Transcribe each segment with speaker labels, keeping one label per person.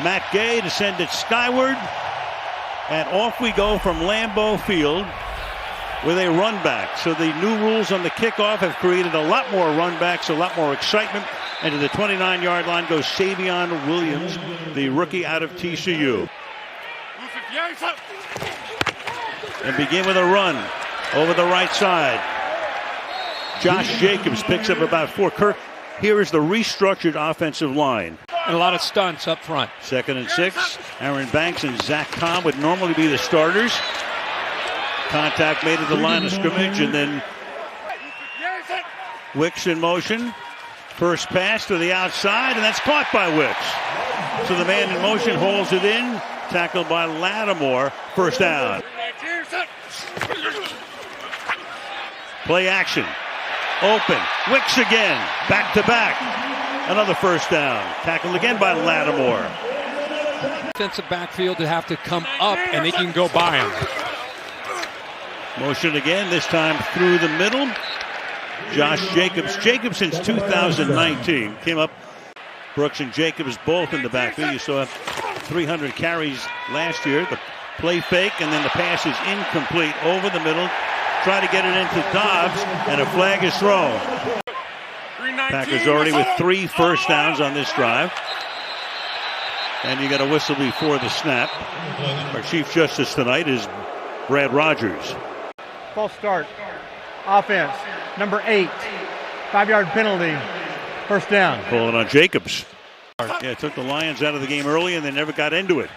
Speaker 1: Matt Gay to send it skyward. And off we go from Lambeau Field with a run back. So the new rules on the kickoff have created a lot more run backs, a lot more excitement. And to the 29-yard line goes Savion Williams, the rookie out of TCU. And begin with a run over the right side. Josh Jacobs picks up about 4. Kirk, here is the restructured offensive line.
Speaker 2: And a lot of stunts up front.
Speaker 1: 2nd and 6. Aaron Banks and Zach Cobb would normally be the starters. Contact made at the line of scrimmage, and then Wicks in motion. First pass to the outside, and that's caught by Wicks. So the man in motion holds it in. Tackled by Lattimore. First down. Play action. Open. Wicks again. Back to back. Another first down. Tackled again by Lattimore.
Speaker 2: Defensive backfield to have to come up, and they can go by him.
Speaker 1: Motion again, this time through the middle. Josh Jacobs. Jacobs since 2019 came up. Brooks and Jacobs both in the backfield. You saw 300 carries last year. The play fake, and then the pass is incomplete over the middle. Try to get it into Dobbs, and a flag is thrown. Packers already with 3 first downs on this drive. And you got a whistle before the snap. Our Chief Justice tonight is Brad Rogers.
Speaker 3: False start. Offense. Number 8. 5-yard penalty. First down.
Speaker 1: Pulling on Jacobs. Yeah, it took the Lions out of the game early, and they never got into it.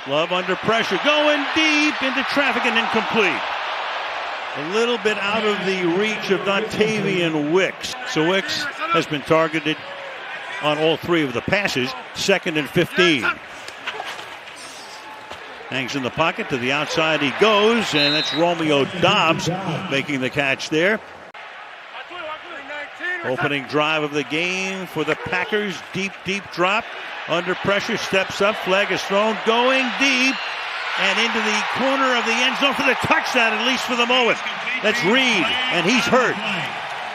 Speaker 1: Love under pressure. Going deep into traffic and incomplete. A little bit out of the reach of Dontavian Wicks. So Wicks has been targeted on all 3 of the passes. 2nd and 15. Hangs in the pocket, to the outside he goes, and that's Romeo Dobbs making the catch there. Opening drive of the game for the Packers. Deep drop. Under pressure, steps up, flag is thrown, going deep, and into the corner of the end zone for the touchdown, at least for the moment. That's Reed, and he's hurt.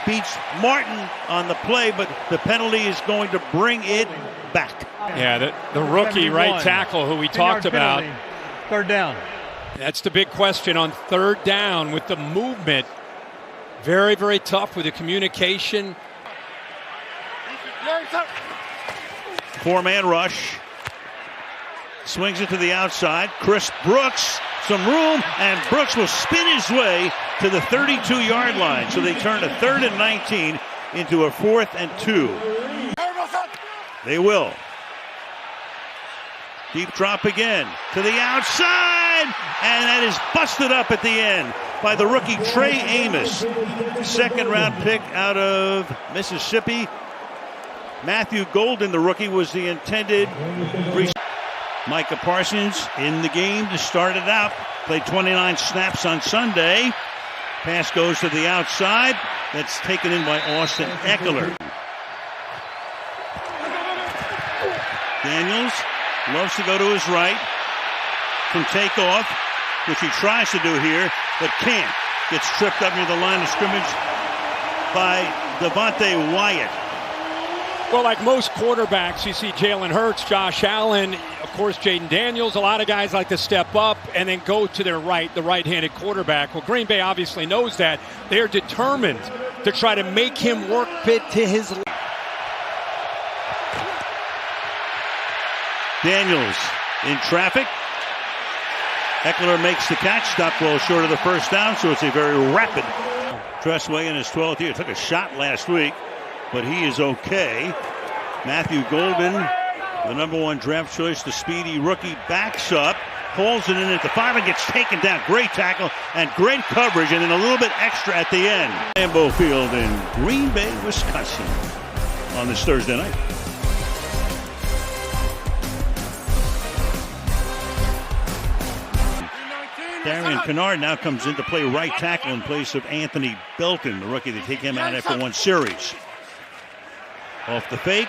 Speaker 1: Beats Martin on the play, but the penalty is going to bring it back.
Speaker 2: Yeah, the rookie right tackle who we talked about.
Speaker 3: Third down.
Speaker 2: That's the big question on third down with the movement. Very, very tough with the communication.
Speaker 1: 4-man rush. Swings it to the outside. Chris Brooks, some room, and Brooks will spin his way to the 32-yard line. So they turn a 3rd and 19 into a 4th and 2. They will. Deep drop again to the outside, and that is busted up at the end by the rookie Trey Amos. 2nd-round pick out of Mississippi. Matthew Golden, the rookie, was the intended. Micah Parsons in the game to start it out. Played 29 snaps on Sunday. Pass goes to the outside. That's taken in by Austin Eckler. Daniels loves to go to his right. Can take off, which he tries to do here, but can't. Gets tripped up near the line of scrimmage by Devontae Wyatt.
Speaker 2: Well, like most quarterbacks, you see Jalen Hurts, Josh Allen, of course, Jayden Daniels. A lot of guys like to step up and then go to their right, the right-handed quarterback. Well, Green Bay obviously knows that. They're determined to try to make him work fit to his.
Speaker 1: Daniels in traffic. Eckler makes the catch. Stopped well short of the first down, so it's a very rapid. Tressway in his 12th year. Took a shot last week, but he is okay. Matthew Golden, the number 1 draft choice, the speedy rookie, backs up, pulls it in at the 5 and gets taken down. Great tackle and great coverage, and then a little bit extra at the end. Lambeau Field in Green Bay, Wisconsin on this Thursday night. Darian Kennard now comes in to play right tackle in place of Anthony Belton, the rookie. They take him out after 1 series. Off the fake,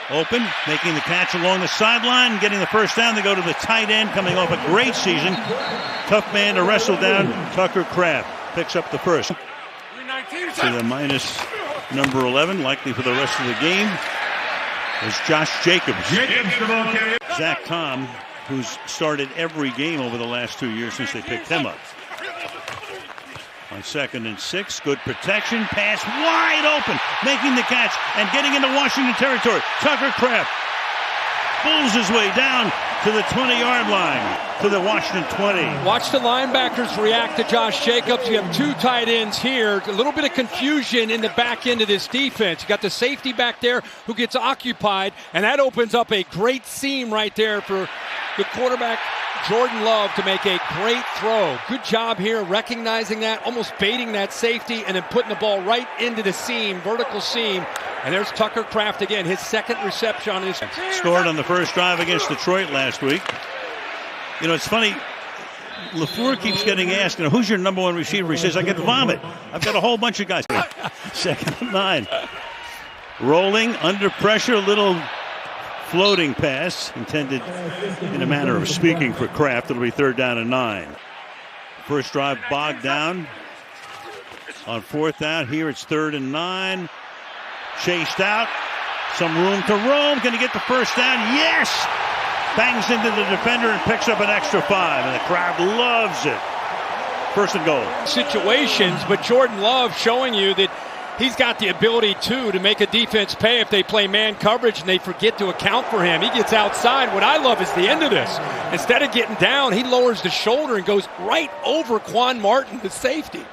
Speaker 1: open, making the catch along the sideline, getting the first down. They go to the tight end, coming off a great season. Tough man to wrestle down. Tucker Kraft picks up the first. To the minus number 11, likely for the rest of the game. is Josh Jacobs. Zach Tom, who's started every game over the last 2 years since they picked him up. On 2nd and 6, good protection, pass wide open, making the catch and getting into Washington territory. Tucker Kraft pulls his way down to the 20-yard line, to the Washington 20.
Speaker 2: Watch the linebackers react to Josh Jacobs. You have two tight ends here. A little bit of confusion in the back end of this defense. You got the safety back there who gets occupied, and that opens up a great seam right there for the quarterback, Jordan Love, to make a great throw. Good job here recognizing that, almost baiting that safety, and then putting the ball right into the seam, vertical seam. And there's Tucker Kraft again, his second reception on his.
Speaker 1: Scored on the first drive against Detroit last week. You know, it's funny. LaFleur keeps getting asked, who's your number one receiver? He says, I get vomit. I've got a whole bunch of guys. 2nd and 9. Rolling, under pressure, a little floating pass intended in a manner of speaking for Kraft. It'll be 3rd down and 9. First drive bogged down on 4th down. Here it's 3rd and 9. Chased out. Some room to roam. Can he get the first down? Yes! Bangs into the defender and picks up an extra 5. And the crowd loves it. 1st and goal.
Speaker 2: Situations, but Jordan Love showing you that he's got the ability, too, to make a defense pay if they play man coverage and they forget to account for him. He gets outside. What I love is the end of this. Instead of getting down, he lowers the shoulder and goes right over Quan Martin, the safety.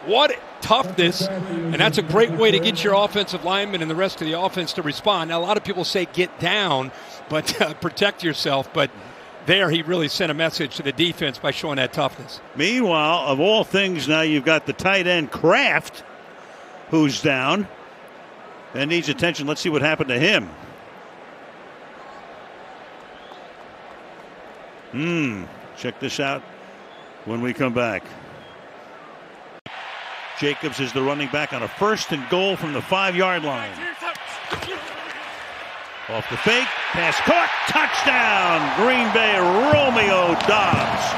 Speaker 2: What toughness, and that's a great way to get your offensive linemen and the rest of the offense to respond. Now, a lot of people say get down, but protect yourself. But there he really sent a message to the defense by showing that toughness.
Speaker 1: Meanwhile, of all things, now you've got the tight end Kraft, who's down and needs attention. Let's see what happened to him. Check this out when we come back. Jacobs is the running back on a 1st and goal from the 5-yard line. Off the fake, pass caught, touchdown, Green Bay, Romeo Doubs.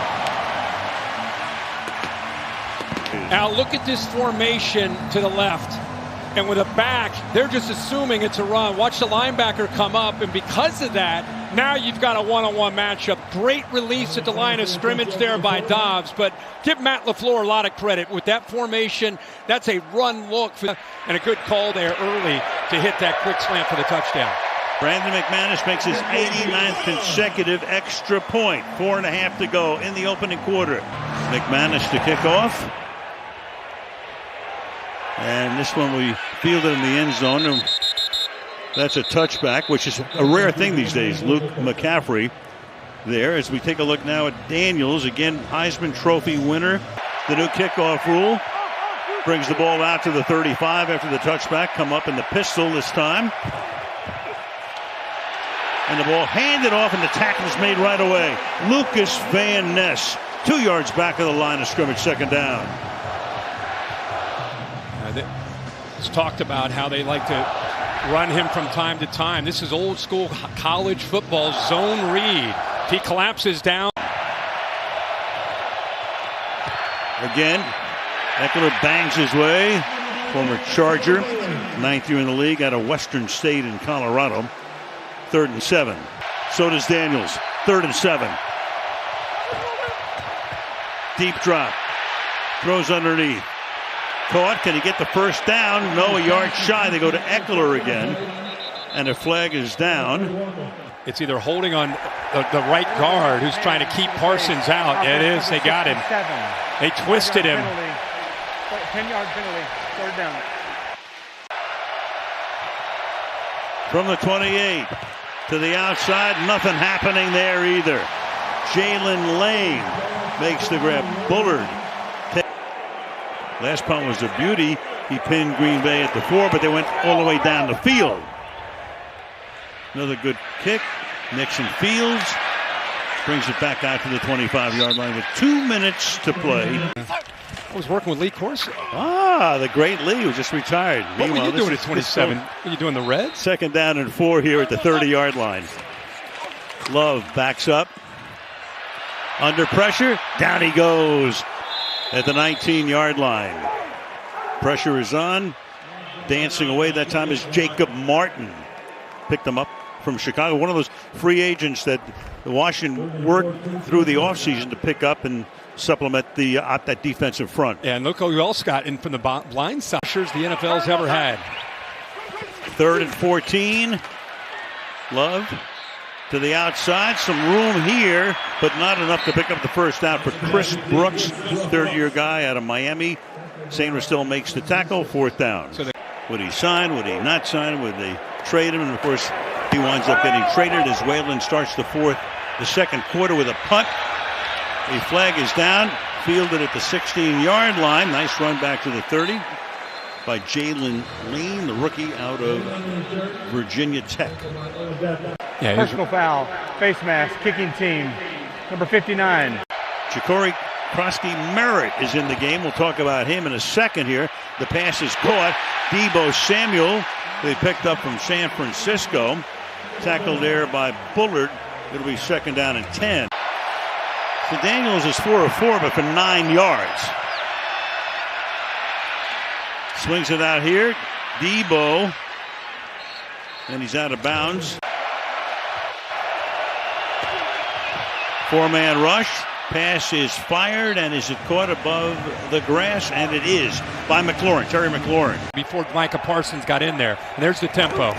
Speaker 2: Now look at this formation to the left. And with a back, they're just assuming it's a run. Watch the linebacker come up, and because of that, now you've got a one-on-one matchup. Great release at the line of scrimmage there by Doubs, but give Matt LaFleur a lot of credit. With that formation, that's a run look, and a good call there early to hit that quick slant for the touchdown.
Speaker 1: Brandon McManus makes his 89th consecutive extra point. 4.5 to go in the opening quarter. McManus to kick off. And this one we fielded in the end zone. And that's a touchback, which is a rare thing these days. Luke McCaffrey there as we take a look now at Daniels. Again, Heisman Trophy winner. The new kickoff rule brings the ball out to the 35 after the touchback. Come up in the pistol this time. And the ball handed off, and the tackle is made right away. Lucas Van Ness, 2 yards back of the line of scrimmage, 2nd down.
Speaker 2: It's talked about how they like to run him from time to time. This is old school college football zone read. If he collapses down.
Speaker 1: Again, Eckler bangs his way. Former Charger, 9th year in the league out of Western State in Colorado. 3rd and 7. So does Daniels. 3rd and 7. Deep drop. Throws underneath. Caught. Can he get the first down? No, a yard shy. They go to Eckler again. And a flag is down.
Speaker 2: It's either holding on the right guard who's trying to keep Parsons out. Yeah, it is. They got him. They twisted him.
Speaker 3: 10-yard penalty. 3rd down.
Speaker 1: From the 28 to the outside. Nothing happening there either. Jalen Lane makes the grab. Bullard. Last punt was a beauty. He pinned Green Bay at the 4, but they went all the way down the field. Another good kick. Nixon Fields brings it back out to the 25-yard line with 2 minutes to play.
Speaker 2: I was working with Lee Corso.
Speaker 1: The great Lee who just retired.
Speaker 2: What were you doing at 27? Were you doing the Reds?
Speaker 1: 2nd down and 4 here at the 30-yard line. Love backs up. Under pressure. Down he goes at the 19-yard line. Pressure is on. Dancing away that time is Jacob Martin. picked them up from Chicago. One of those free agents that Washington worked through the offseason to pick up and supplement that defensive front.
Speaker 2: Yeah, and look who else got in from the blind side. The NFL's ever had.
Speaker 1: 3rd and 14. Love to the outside. Some room here, but not enough to pick up the first down for Chris Brooks, third-year guy out of Miami. Sanders still makes the tackle, 4th down. Would he sign? Would he not sign? Would they trade him? And, of course, he winds up getting traded as Whalen starts the second quarter with a punt. The flag is down, fielded at the 16-yard line. Nice run back to the 30 by Jalen Lane, the rookie out of Virginia Tech.
Speaker 3: Yeah, personal foul, face mask, kicking team, number 59.
Speaker 1: Ja'Cory Krosky-Merritt is in the game. We'll talk about him in a second here. The pass is caught. Debo Samuel, they picked up from San Francisco. Tackled there by Bullard. It'll be 2nd down and 10. So Daniels is 4 of 4, but for 9 yards. Swings it out here. Debo. And he's out of bounds. 4-man rush. Pass is fired, and is it caught above the grass? And it is by McLaurin, Terry McLaurin.
Speaker 2: Before Micah Parsons got in there. And there's the tempo.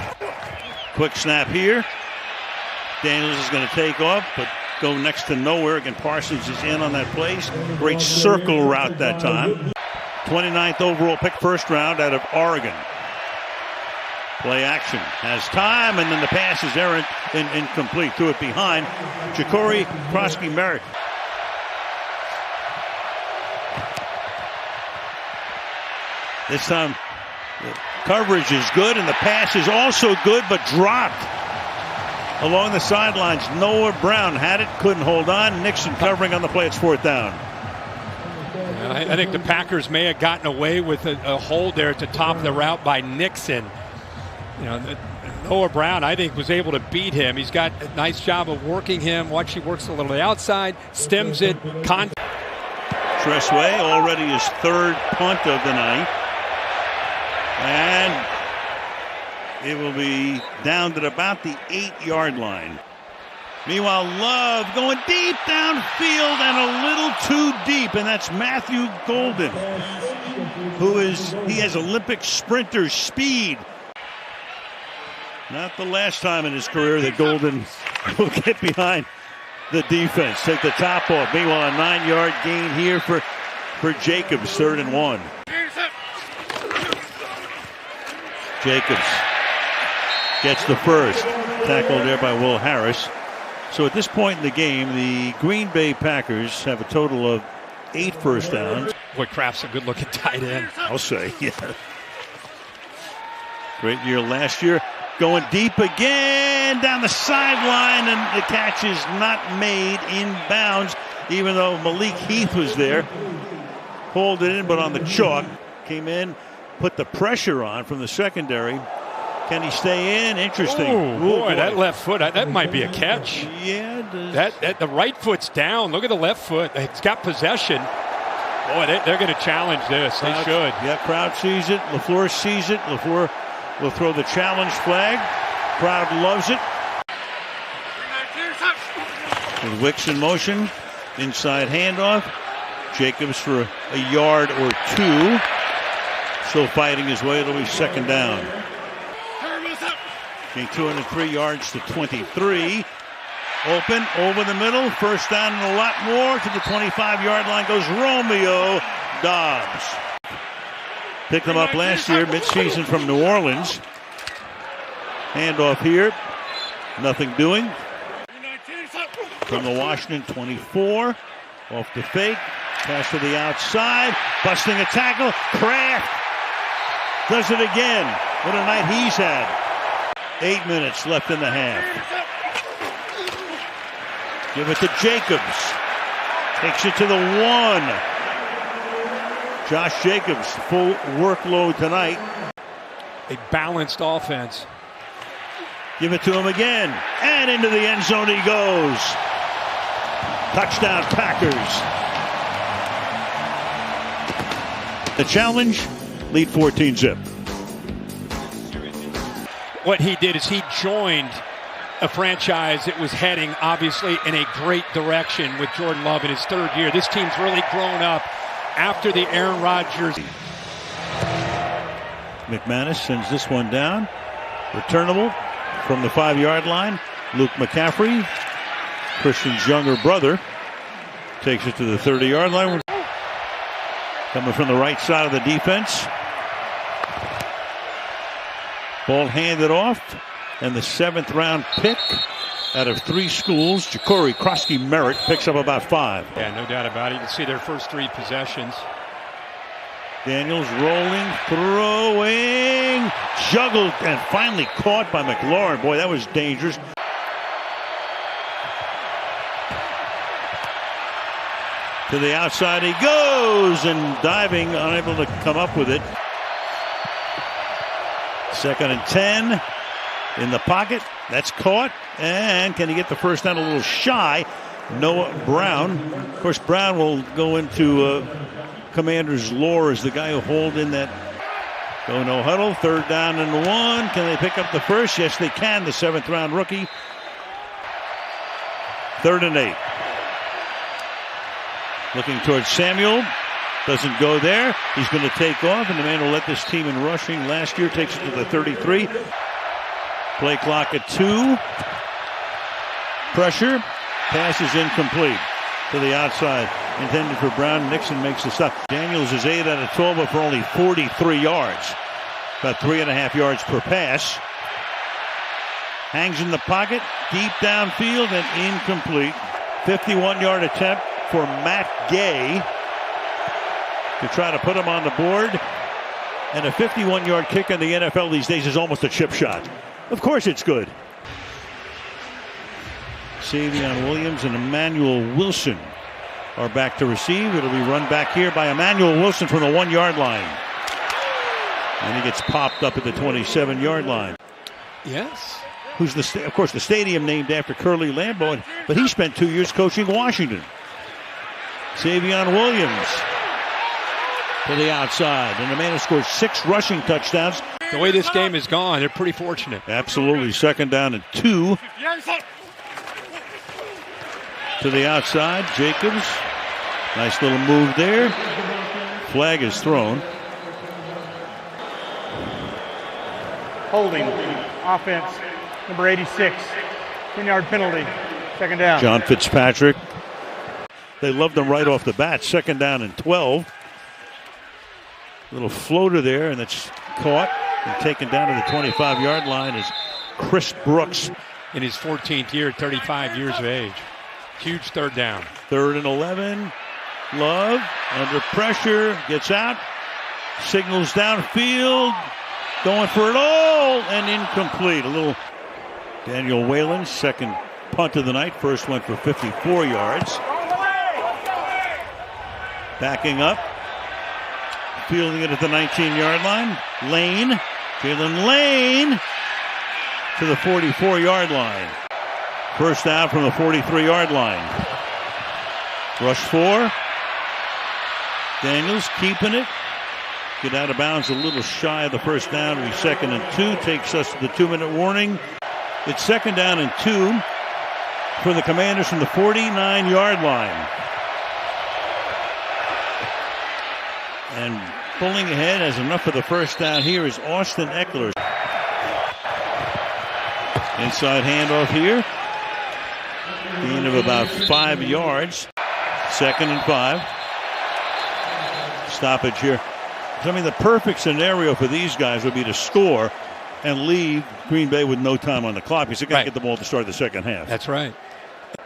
Speaker 1: Quick snap here. Daniels is going to take off, but go next to nowhere. Again, Parsons is in on that place. Great circle route that time. 29th overall pick, 1st round out of Oregon. Play action. Has time, and then the pass is errant and incomplete. Threw it behind. Ja'Cory Krosky-Merritt. This time, the coverage is good, and the pass is also good, but dropped. Along the sidelines, Noah Brown had it, couldn't hold on. Nixon covering on the play. It's 4th down.
Speaker 2: I think the Packers may have gotten away with a hold there at the top of the route by Nixon. Noah Brown, I think, was able to beat him. He's got a nice job of working him. Watch, he works a little to the outside, stems it.
Speaker 1: Tressway, already his 3rd punt of the night. And it will be down to about the 8-yard line. Meanwhile, Love going deep downfield and a little too deep, and that's Matthew Golden, he has Olympic sprinter speed. Not the last time in his career that Golden will get behind the defense, take the top off. Meanwhile, a 9-yard gain here for Jacobs, 3rd and 1. Jacobs gets the first. Tackled there by Will Harris. So at this point in the game, the Green Bay Packers have a total of 8 first downs.
Speaker 2: Boy, Kraft's a good-looking tight end.
Speaker 1: I'll say, yeah. Great year last year. Going deep again down the sideline, and the catch is not made in bounds, even though Malik Heath was there. Pulled it in, but on the chalk. Came in, put the pressure on from the secondary. Can he stay in? Interesting.
Speaker 2: Ooh, boy, that left foot, that might be a catch.
Speaker 1: Yeah.
Speaker 2: That the right foot's down. Look at the left foot. It's got possession. Boy, they're going to challenge this. They should.
Speaker 1: Yeah, crowd sees it. LaFleur sees it. LaFleur will throw the challenge flag. Crowd loves it. With Wicks in motion. Inside handoff. Jacobs for a yard or 2. Still fighting his way. It'll be 2nd down. Gain 203 yards to 23. Open, over the middle. First down and a lot more. To the 25-yard line goes Romeo Doubs. Picked them up last year, midseason from New Orleans. Handoff here. Nothing doing. From the Washington 24. Off the fake. Pass to the outside. Busting a tackle. Kraft does it again. What a night he's had. 8 minutes left in the half. Give it to Jacobs. Takes it to the 1. Josh Jacobs, full workload tonight.
Speaker 2: A balanced offense.
Speaker 1: Give it to him again. And into the end zone he goes. Touchdown Packers. The challenge, lead 14-zip.
Speaker 2: what he did is he joined a franchise that was heading, obviously, in a great direction with Jordan Love in his third year. This team's really grown up after the Aaron Rodgers.
Speaker 1: McManus sends this one down. Returnable from the 5-yard line. Luke McCaffrey, Christian's younger brother, takes it to the 30-yard line. Coming from the right side of the defense. Ball handed off. And the 7th-round pick out of 3 schools, Ja'Cory Krosky-Merritt, picks up about 5.
Speaker 2: Yeah, no doubt about it. You can see their first 3 possessions.
Speaker 1: Daniels rolling, throwing, juggled, and finally caught by McLaurin. Boy, that was dangerous. To the outside he goes, and diving, unable to come up with it. 2nd and 10. In the pocket, that's caught, and can he get the first down? A little shy. Noah Brown. Of course, Brown will go into Commander's lore as the guy who hauled in that no huddle. 3rd down and 1. Can they pick up the first? Yes, they can. The 7th-round rookie. 3rd and 8. Looking towards Samuel. Doesn't go there. He's going to take off, and the man who led this team in rushing last year takes it to the 33. Play clock at 2. Pressure. Pass is incomplete to the outside. Intended for Brown. Nixon makes the stop. Daniels is 8 out of 12, but for only 43 yards. About 3.5 yards per pass. Hangs in the pocket. Deep downfield and incomplete. 51-yard attempt for Matt Gay to try to put him on the board. And a 51-yard kick in the NFL these days is almost a chip shot. Of course it's good. Savion Williams and Emmanuel Wilson are back to receive. It'll be run back here by Emmanuel Wilson from the 1-yard line. And he gets popped up at the 27-yard line.
Speaker 2: Yes.
Speaker 1: Who's of course the stadium named after Curly Lambeau, but he spent 2 years coaching Washington. Savion Williams to the outside, and the man who scored 6 rushing touchdowns.
Speaker 2: The way this game has gone, they're pretty fortunate.
Speaker 1: Absolutely. 2nd down and 2. To the outside, Jacobs. Nice little move there. Flag is thrown.
Speaker 3: Holding. Offense. Number 86. 10-yard penalty. 2nd down.
Speaker 1: John Fitzpatrick. They loved him right off the bat. 2nd down and 12. Little floater there, and it's caught and taken down to the 25-yard line is Chris Brooks.
Speaker 2: In his 14th year, 35 years of age. Huge 3rd down.
Speaker 1: 3rd and 11. Love under pressure, gets out, signals downfield, going for it all, and incomplete. A little Daniel Whalen, 2nd punt of the night. First went for 54 yards. Backing up. Fielding it at the 19-yard line. Lane. Jalen Lane to the 44-yard line. First down from the 43-yard line. Rush 4. Daniels keeping it. Get out of bounds a little shy of the first down. It'll be 2nd and 2. Takes us to the 2-minute warning. It's 2nd down and 2 for the Commanders from the 49-yard line. And pulling ahead has enough for the first down here is Austin Eckler. Inside handoff here. Gain of about 5 yards. 2nd and 5. Stoppage here. I mean, the perfect scenario for these guys would be to score and leave Green Bay with no time on the clock because they got to get the ball to start the second half.
Speaker 2: That's right.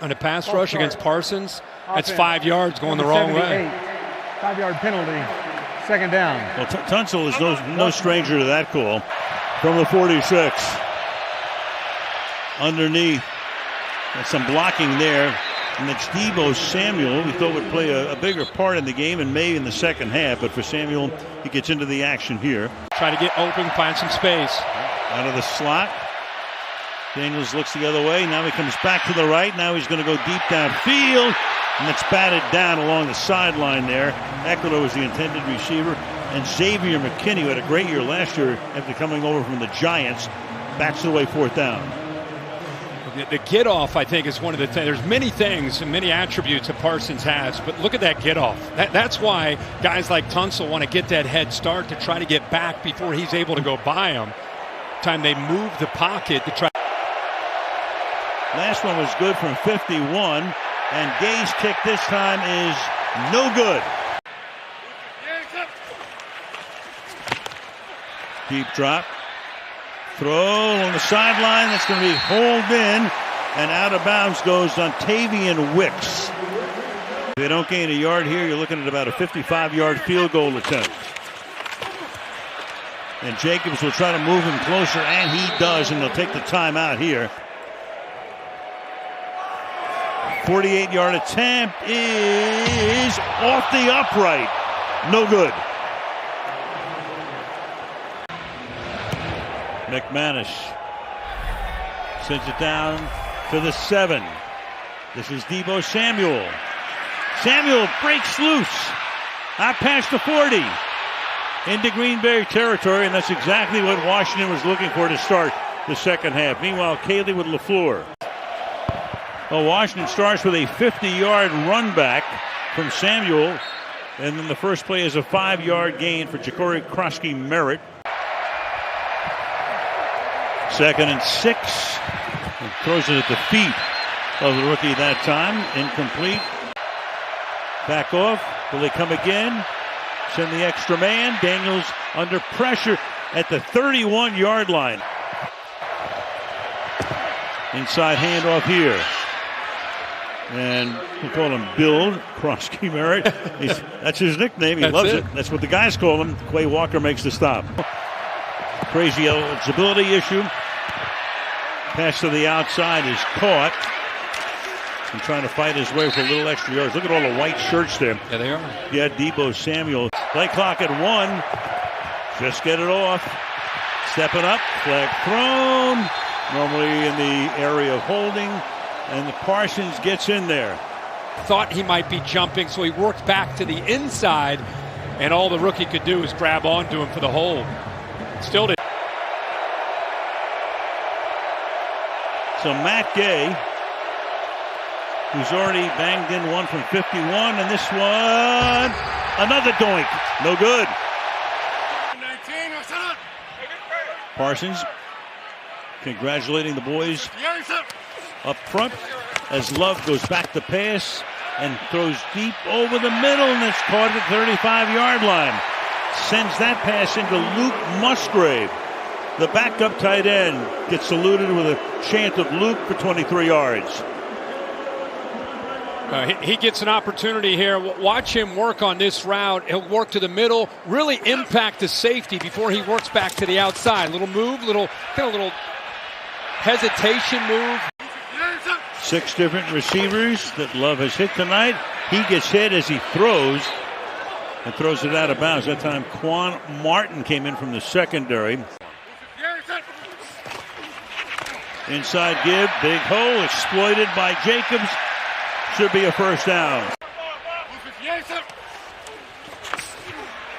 Speaker 2: On a pass rush against Parsons, that's 5 yards going the wrong way.
Speaker 3: 5-yard penalty. 2nd down.
Speaker 1: Well, Tunsil is no stranger to that call. From the 46. Underneath. And some blocking there. And it's Deebo Samuel, we thought would play a bigger part in the game and maybe in the second half. But for Samuel, he gets into the action here.
Speaker 2: Try to get open, find some space.
Speaker 1: Out of the slot. Daniels looks the other way. Now he comes back to the right. Now he's going to go deep downfield. And it's batted down along the sideline there. Eckler was the intended receiver. And Xavier McKinney, who had a great year last year after coming over from the Giants, backs it away, 4th down.
Speaker 2: The get off, I think, is one of the things. There's many things and many attributes that Parsons has, but look at that get off. That's why guys like Tunsil want to get that head start to try to get back before he's able to go by him. Time they move the pocket to try.
Speaker 1: Last one was good from 51, and Gay's kick this time is no good. Deep drop. Throw on the sideline. That's going to be hauled in, and out of bounds goes Dontavian Wicks. If they don't gain a yard here, you're looking at about a 55-yard field goal attempt. And Jacobs will try to move him closer, and he does, and they'll take the timeout here. 48-yard attempt is off the upright. No good. McManus sends it down to the 7. This is Deebo Samuel. Samuel breaks loose. Out past the 40. Into Green Bay territory, and that's exactly what Washington was looking for to start the second half. Meanwhile, Caley with LaFleur. Well, Washington starts with a 50-yard run back from Samuel, and then the first play is a 5-yard gain for Ja'Cory Krosky-Merritt. 2nd and 6. And throws it at the feet of the rookie that time. Incomplete. Back off. Will they come again? Send the extra man. Daniels under pressure at the 31-yard line. Inside handoff here. And we'll call him Bill Krosky-Merritt. That's his nickname. He loves it. That's what the guys call him. Quay Walker makes the stop. Crazy eligibility issue. Pass to the outside is caught. And trying to fight his way for a little extra yards. Look at all the white shirts there.
Speaker 2: Yeah, they are.
Speaker 1: Yeah, Deebo Samuel. Play clock at 1. Just get it off. Stepping up. Flag thrown. Normally in the area of holding. And the Parsons gets in there.
Speaker 2: Thought he might be jumping, so he worked back to the inside. And all the rookie could do is grab onto him for the hold. Still did. So Matt Gay, who's already banged in one from 51, and this one, another doink. No good. Parsons congratulating the boys up front as Love goes back to pass and throws deep over the middle, and it's caught at the 35-yard line. Sends that pass into Luke Musgrave. The backup tight end gets saluted with a chant of Luke for 23 yards. He gets an opportunity here. Watch him work on this route. He'll work to the middle, really impact the safety before he works back to the outside. Little move, little hesitation move.
Speaker 1: 6 different receivers that Love has hit tonight. He gets hit as he throws and throws it out of bounds. That time Quan Martin came in from the secondary. Inside give, big hole, exploited by Jacobs. Should be a first down.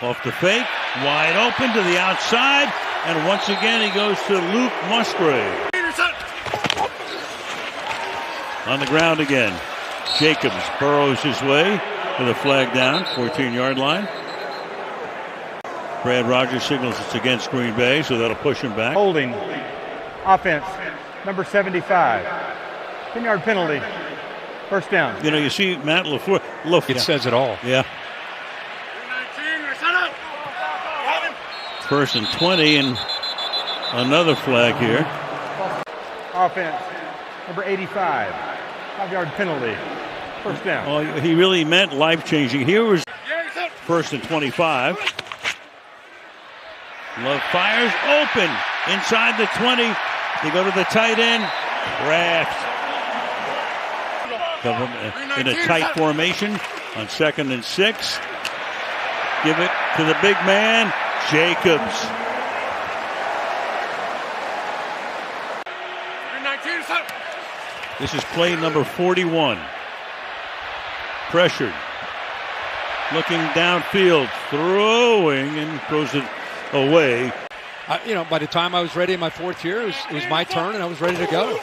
Speaker 1: Off the fake, wide open to the outside, and once again he goes to Luke Musgrave. On the ground again. Jacobs burrows his way to the flag down, 14-yard line. Brad Rogers signals it's against Green Bay, so that'll push him back.
Speaker 3: Holding. Offense. Number 75. 10-yard penalty. First down.
Speaker 1: You know, you see Matt LaFleur.
Speaker 2: It says it all.
Speaker 1: Yeah. 1st and 20, and another flag here.
Speaker 3: Offense. Number 85. 5-yard penalty. First down.
Speaker 1: Oh, he really meant life-changing. Here was 1st and 25. Love fires open inside the 20. They go to the tight end. Kraft. In a tight formation on 2nd and 6. Give it to the big man, Jacobs. This is play number 41. Pressured. Looking downfield, throwing, and throws it away.
Speaker 2: By the time I was ready in my fourth year, it was my turn, and I was ready to go.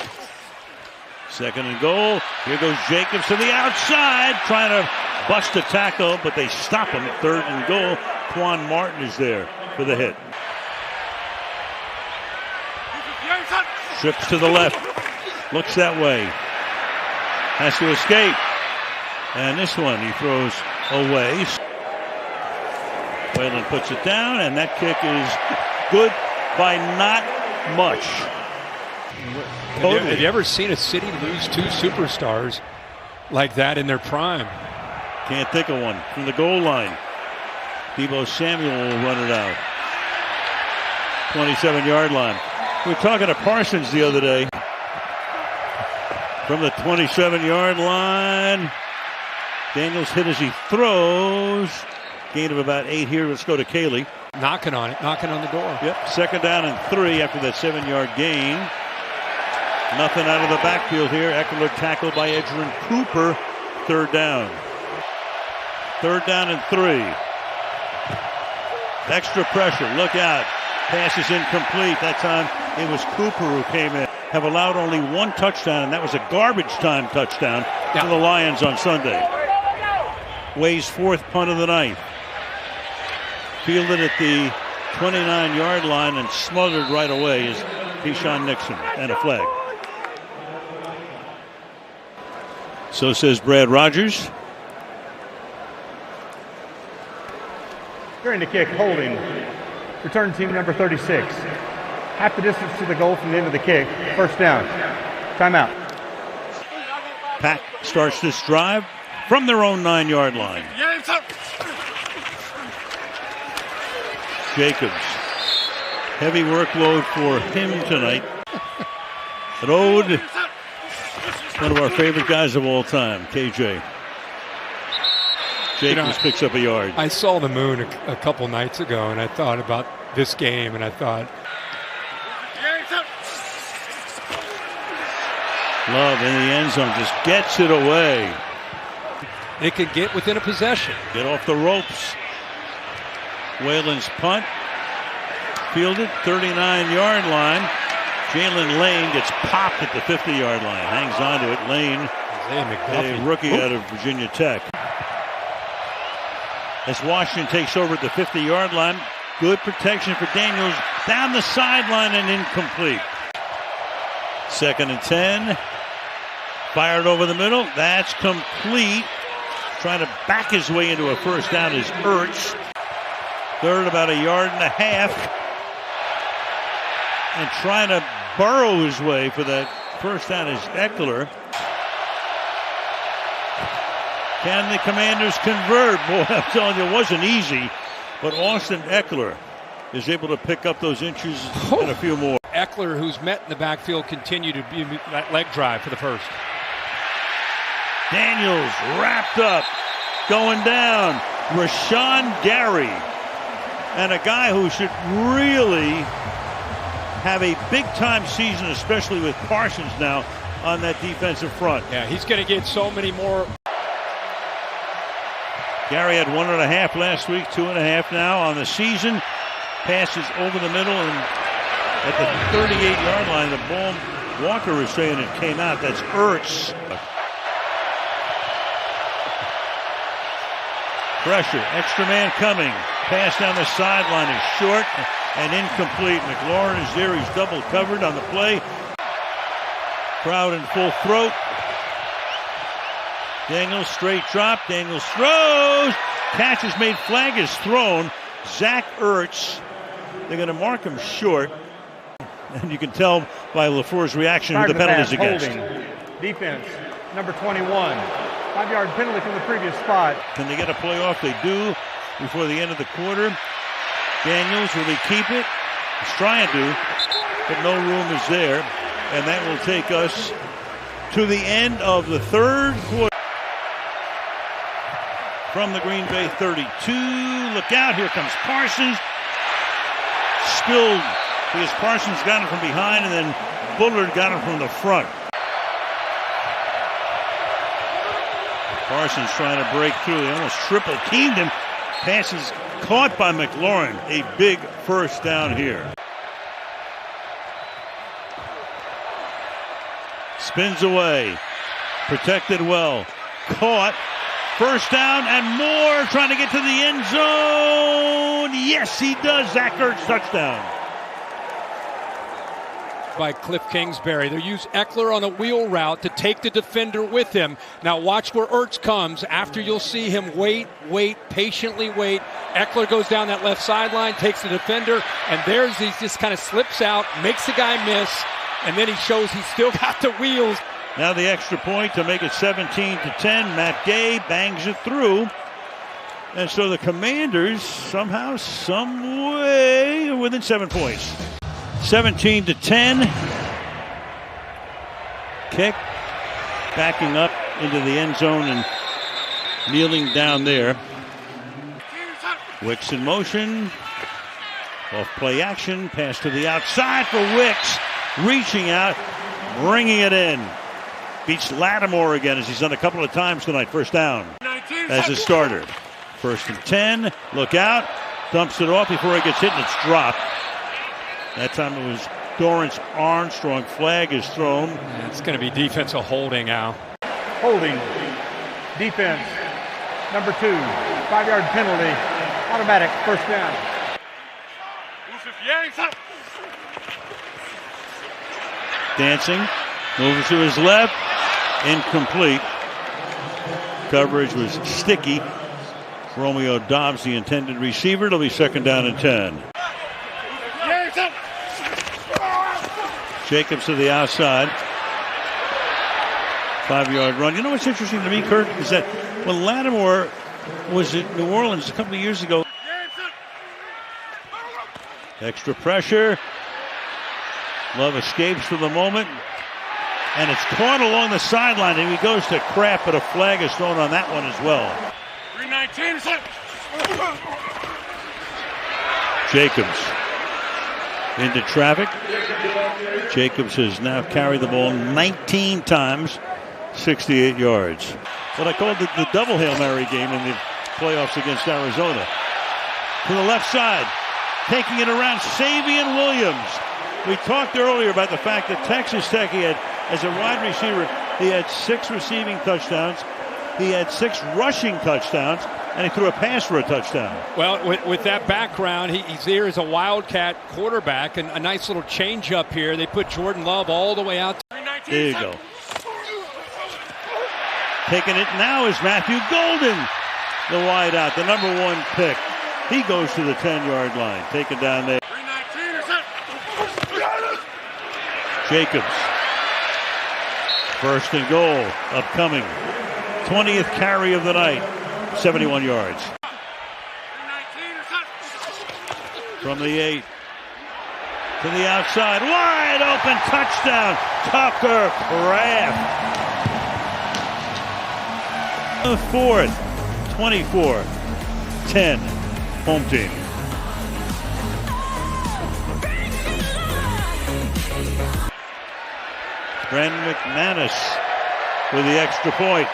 Speaker 1: Second and goal. Here goes Jacobs to the outside, trying to bust a tackle, but they stop him. Third and goal. Quan Martin is there for the hit. Trips to the left. Looks that way. Has to escape. And this one he throws away. Whalen puts it down, and that kick is good by not much. Totally.
Speaker 2: Have you ever seen a city lose two superstars like that in their prime?
Speaker 1: Can't think of one. From the goal line, Deebo Samuel will run it out. 27-yard line. We were talking to Parsons the other day. From the 27-yard line, Daniels hit as he throws. Gain of about 8 here. Let's go to Cayley.
Speaker 2: Knocking on the door.
Speaker 1: Yep, second down and 3 after that 7-yard gain. Nothing out of the backfield here. Eckler tackled by Edgerrin Cooper. Third down. Third down and 3. Extra pressure. Look out. Pass is incomplete. That time it was Cooper who came in. Have allowed only 1 touchdown, and that was a garbage time touchdown for the Lions on Sunday. Way's 4th punt of the night. Fielded at the 29-yard line and smothered right away is Deshaun Nixon, and a flag. So says Brad Rogers.
Speaker 3: During the kick, holding. Return team number 36. Half the distance to the goal from the end of the kick. First down. Timeout.
Speaker 1: Pack starts this drive from their own 9-yard line. Jacobs. Heavy workload for him tonight. An ode. One of our favorite guys of all time, KJ. Jacobs picks up a yard.
Speaker 2: I saw the moon a couple nights ago, and I thought about this game, and I thought,
Speaker 1: Love in the end zone just gets it away.
Speaker 2: it could get within a possession.
Speaker 1: Get off the ropes. Whalen's punt. Fielded, 39-yard line. Jalen Lane gets popped at the 50-yard line. Hangs on to it. Lane, a rookie out of Virginia Tech. As Washington takes over at the 50-yard line. Good protection for Daniels. Down the sideline and incomplete. Second and 10. Fired over the middle. That's complete. Trying to back his way into a first down is Ertz. Third, about 1.5 yards. And trying to burrow his way for that first down is Eckler. Can the Commanders convert? Boy, I'm telling you, it wasn't easy. But Austin Eckler is able to pick up those inches and a few more.
Speaker 2: Eckler, who's met in the backfield, continued to be that leg drive for the first.
Speaker 1: Daniels wrapped up, going down. Rashawn Gary, and a guy who should really have a big-time season, especially with Parsons now on that defensive front.
Speaker 2: Yeah, he's going to get so many more.
Speaker 1: Gary had 1.5 last week, 2.5 now on the season. Passes over the middle, and at the 38-yard line, the ball, Walker is saying it came out. That's Ertz. Pressure, extra man coming. Pass down the sideline is short and incomplete. McLaurin is there. He's double covered on the play. Crowd in full throat. Daniels straight drop. Daniels throws. Catch is made. Flag is thrown. Zach Ertz. They're going to mark him short. And you can tell by LaFleur's reaction who the penalty's against.
Speaker 3: Holding. Defense, number 21. 5-yard penalty from the previous spot.
Speaker 1: Can they get a playoff? They do before the end of the quarter. Daniels, will he keep it? He's trying to, but no room is there. And that will take us to the end of the third quarter. From the Green Bay 32. Look out, here comes Parsons. Spilled because Parsons got him from behind, and then Bullard got him from the front. Parsons trying to break through. They almost triple teamed him. Passes caught by McLaurin. A big first down here. Spins away. Protected well. Caught. First down and more. Trying to get to the end zone. Yes, he does. Zach Ertz, touchdown.
Speaker 2: By Cliff Kingsbury. They use Eckler on a wheel route to take the defender with him. Now watch where Ertz comes. After you'll see him wait, patiently wait. Eckler goes down that left sideline, takes the defender, and he just kind of slips out, makes the guy miss, and then he shows he's still got the wheels.
Speaker 1: Now the extra point to make it 17-10. Matt Gay bangs it through. And so the Commanders somehow, some way, are within 7 points. 17-10. Kick. Backing up into the end zone and kneeling down there. Wicks in motion. Off play action. Pass to the outside for Wicks. Reaching out. Bringing it in. Beats Lattimore again, as he's done a couple of times tonight. First down as a starter. 1st and 10. Look out. Dumps it off before he gets hit, and it's dropped. That time it was Dorrance Armstrong. Flag is thrown.
Speaker 2: It's going to be defensive holding, Al.
Speaker 3: Holding. Defense. Number 2. 5-yard penalty. Automatic. First down.
Speaker 1: Dancing. Moves to his left. Incomplete. Coverage was sticky. Romeo Dobbs, the intended receiver. It'll be 2nd down and 10. Jacobs to the outside. 5-yard run. You know what's interesting to me, Kurt, is that when Lattimore was at New Orleans a couple of years ago, extra pressure. Love escapes for the moment. And it's caught along the sideline, and he goes to Kraft, but a flag is thrown on that one as well.
Speaker 4: 319.
Speaker 1: Jacobs into traffic. Jacobs has now carried the ball 19 times, 68 yards. What I called the double Hail Mary game in the playoffs against Arizona. To the left side, taking it around, Savion Williams. We talked earlier about the fact that Texas Tech, he had, as a wide receiver, he had 6 receiving touchdowns. He had 6 rushing touchdowns, and he threw a pass for a touchdown.
Speaker 2: Well, with that background, he's there as a Wildcat quarterback, and a nice little change up here. They put Jordan Love all the way out.
Speaker 1: There you go. Taking it now is Matthew Golden, the wide out, the number 1 pick. He goes to the 10-yard line. Taken down there. Jacobs. 1st and goal upcoming. 20th carry of the night. 71 yards. From the 8 to the outside. Wide open touchdown. Tucker Kraft. The 4th. 24-10. Home team. Brandon McManus with the extra point.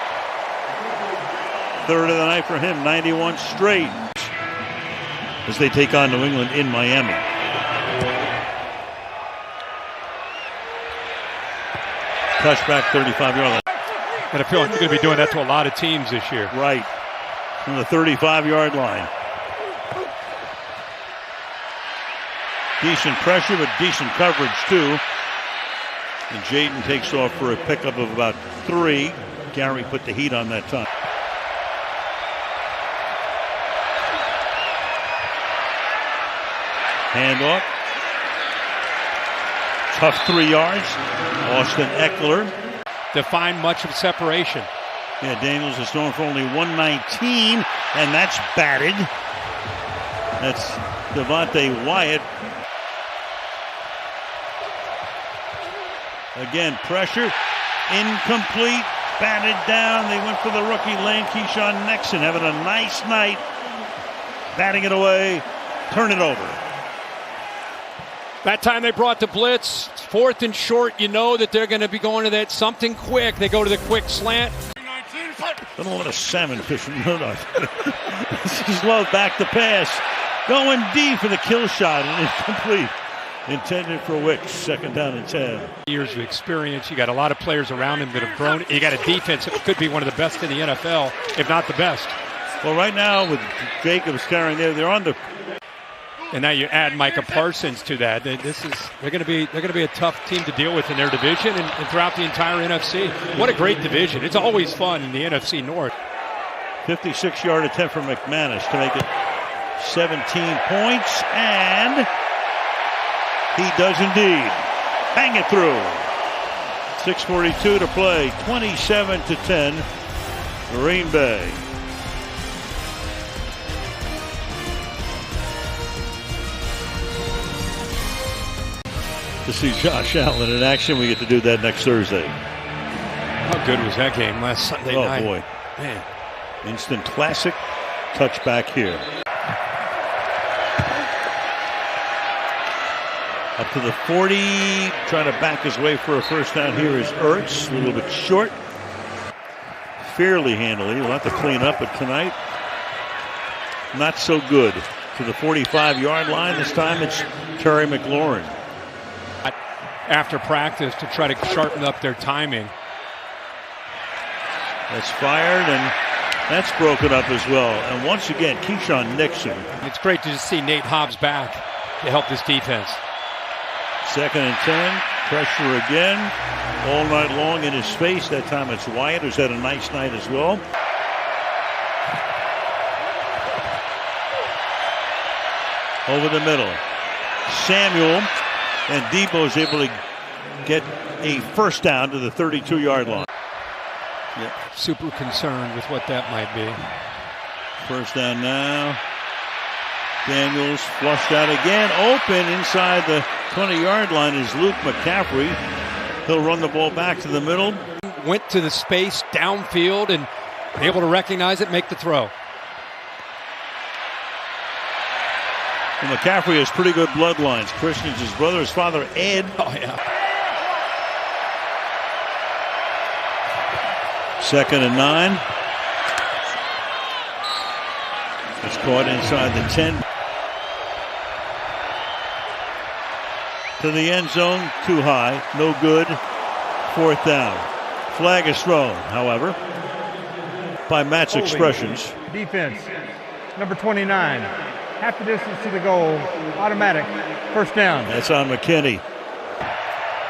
Speaker 1: 3rd of the night for him, 91 straight. As they take on New England in Miami. Touchback, 35-yard line.
Speaker 2: And I feel like you're going to be doing that to a lot of teams this year.
Speaker 1: Right. From the 35-yard line. Decent pressure, but decent coverage, too. And Jayden takes off for a pickup of about 3. Gary put the heat on that time. Handoff. Tough 3 yards. Austin Eckler.
Speaker 2: To find much of separation.
Speaker 1: Yeah, Daniels is thrown for only 119, and that's batted. That's Devontae Wyatt. Again, pressure, incomplete, batted down. They went for the rookie Lane Keyshawn Nexon, having a nice night, batting it away, turn it over.
Speaker 2: That time they brought the blitz, 4th and short. You know that they're going to be going to that something quick. They go to the quick slant.
Speaker 1: Don't know what a salmon fishing. This is Love back to pass, going deep for the kill shot, and incomplete. intended for Wicks. Second down and 10.
Speaker 2: Years of experience. You got a lot of players around him that have grown. You got a defense that could be one of the best in the NFL, if not the best.
Speaker 1: Well, right now with Jacobs carrying there, they're on the.
Speaker 2: And now you add Micah Parsons to that. They're going to be a tough team to deal with in their division and throughout the entire NFC. What a great division! It's always fun in the NFC North.
Speaker 1: 56-yard attempt for McManus to make it 17 points, and he does indeed. Hang it through. 6:42 to play. 27-10. Green Bay. To see Josh Allen in action, we get to do that next Thursday.
Speaker 2: How good was that game last Sunday night?
Speaker 1: Oh boy,
Speaker 2: man!
Speaker 1: Instant classic. Touchback here. Up to the 40, trying to back his way for a first down here is Ertz, a little bit short. Fairly handily, we'll have to clean up it tonight. Not so good. To the 45-yard line, this time it's Terry McLaurin.
Speaker 2: After practice to try to sharpen up their timing.
Speaker 1: That's fired, and that's broken up as well. And once again, Keyshawn Nixon.
Speaker 2: It's great to just see Nate Hobbs back to help this defense.
Speaker 1: 2nd and 10. Pressure again. All night long in his face. That time it's Wyatt, who's had a nice night as well. Over the middle. Samuel. And Debo is able to get a first down to the 32-yard line.
Speaker 2: Yep. Super concerned with what that might be.
Speaker 1: First down now. Daniels flushed out again. Open inside the 20-yard line is Luke McCaffrey. He'll run the ball back to the middle.
Speaker 2: Went to the space downfield and able to recognize it, make the throw.
Speaker 1: And McCaffrey has pretty good bloodlines. Christian's his brother, his father, Ed.
Speaker 2: Oh, yeah.
Speaker 1: 2nd and 9. It's caught inside the 10. To the end zone, too high, no good. 4th down. Flag is thrown, however, by Matt's expressions.
Speaker 3: Defense, number 29. Half the distance to the goal, automatic, first down.
Speaker 1: That's on McKinney.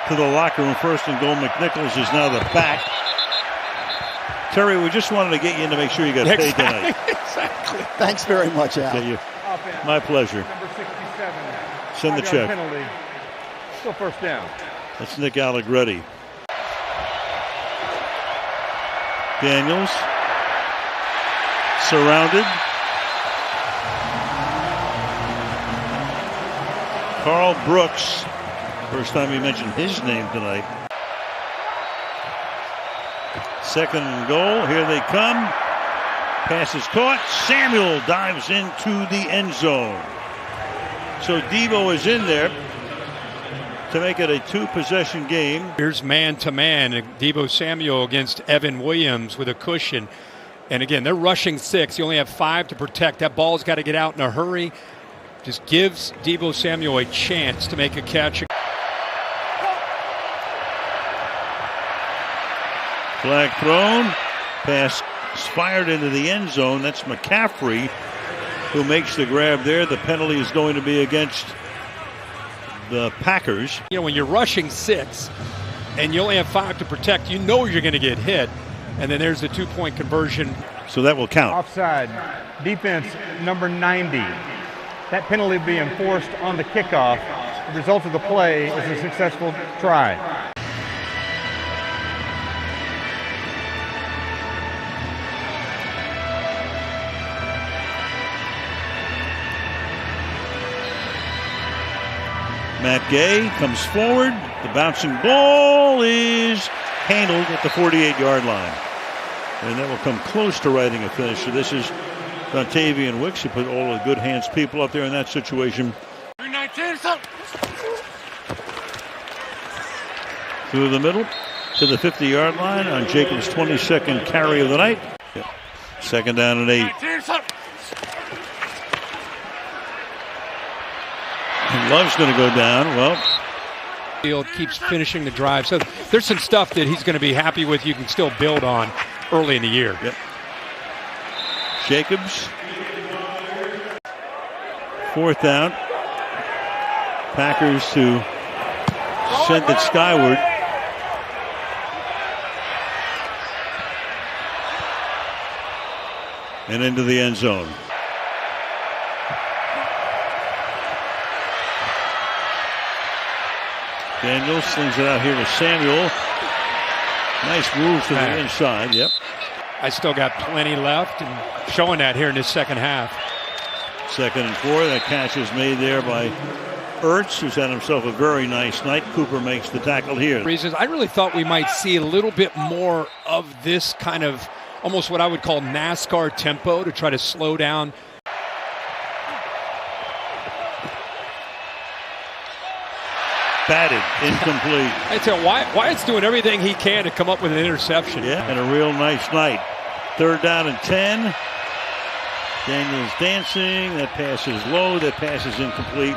Speaker 1: To the locker room, 1st and goal. McNichols is now the back. Terry, we just wanted to get you in to make sure you got paid tonight.
Speaker 2: Exactly.
Speaker 4: Thanks very much, Al.
Speaker 1: Okay, my pleasure.
Speaker 3: Number 67.
Speaker 1: Send the check.
Speaker 3: Penalty. Still first down.
Speaker 1: That's Nick Allegretti. Daniels. Surrounded. Carl Brooks. First time we mentioned his name tonight. 2nd and goal. Here they come. Pass is caught. Samuel dives into the end zone. So Debo is in there to make it a 2-possession game.
Speaker 2: Here's man-to-man. Debo Samuel against Evan Williams with a cushion. And again, they're rushing 6. You only have 5 to protect. That ball's got to get out in a hurry. Just gives Debo Samuel a chance to make a catch.
Speaker 1: Flag thrown. Pass fired into the end zone. That's McCaffrey who makes the grab there. The penalty is going to be against the Packers.
Speaker 2: You know, when you're rushing 6 and you only have 5 to protect, you know you're going to get hit. And then there's the 2-point conversion.
Speaker 1: So that will count.
Speaker 3: Offside. Defense, number 90. That penalty will be enforced on the kickoff. The result of the play is a successful try.
Speaker 1: Matt Gay comes forward. The bouncing ball is handled at the 48-yard line. And that will come close to writing a finish. So this is Dontavian Wicks. He put all the good hands people up there in that situation. Through the middle to the 50-yard line on Jacobs' 22nd carry of the night. 2nd down and 8. And Love's going to go down. Well,
Speaker 2: Field keeps finishing the drive. So there's some stuff that he's going to be happy with. You can still build on early in the year.
Speaker 1: yep. Jacobs. 4th down. Packers to send it skyward. And into the end zone. Daniels slings it out here to Samuel. Nice move to the inside. Yep.
Speaker 2: I still got plenty left, and showing that here in this second half.
Speaker 1: 2nd and 4. That catch is made there by Ertz, who's had himself a very nice night. Cooper makes the tackle here.
Speaker 2: Reasons I really thought we might see a little bit more of this kind of almost what I would call NASCAR tempo to try to slow down.
Speaker 1: Batted, incomplete.
Speaker 2: I tell you, Wyatt's doing everything he can to come up with an interception.
Speaker 1: Yeah, and a real nice night. 3rd down and 10. Daniels dancing. That pass is low. That pass is incomplete.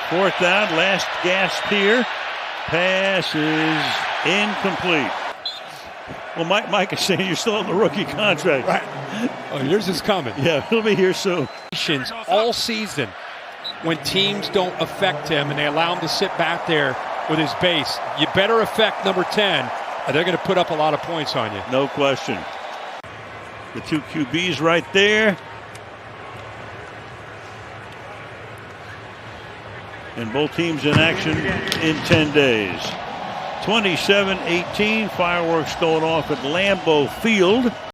Speaker 1: 4th down, last gasp here. Pass is incomplete. Well, Mike is saying you're still on the rookie contract.
Speaker 2: Right. Oh, yours is coming.
Speaker 1: Yeah, he'll be here soon.
Speaker 2: All season, when teams don't affect him and they allow him to sit back there with his base, you better affect number 10, or they're going to put up a lot of points on you.
Speaker 1: No question. The 2 QBs right there. And both teams in action in 10 days. 27-18, fireworks going off at Lambeau Field.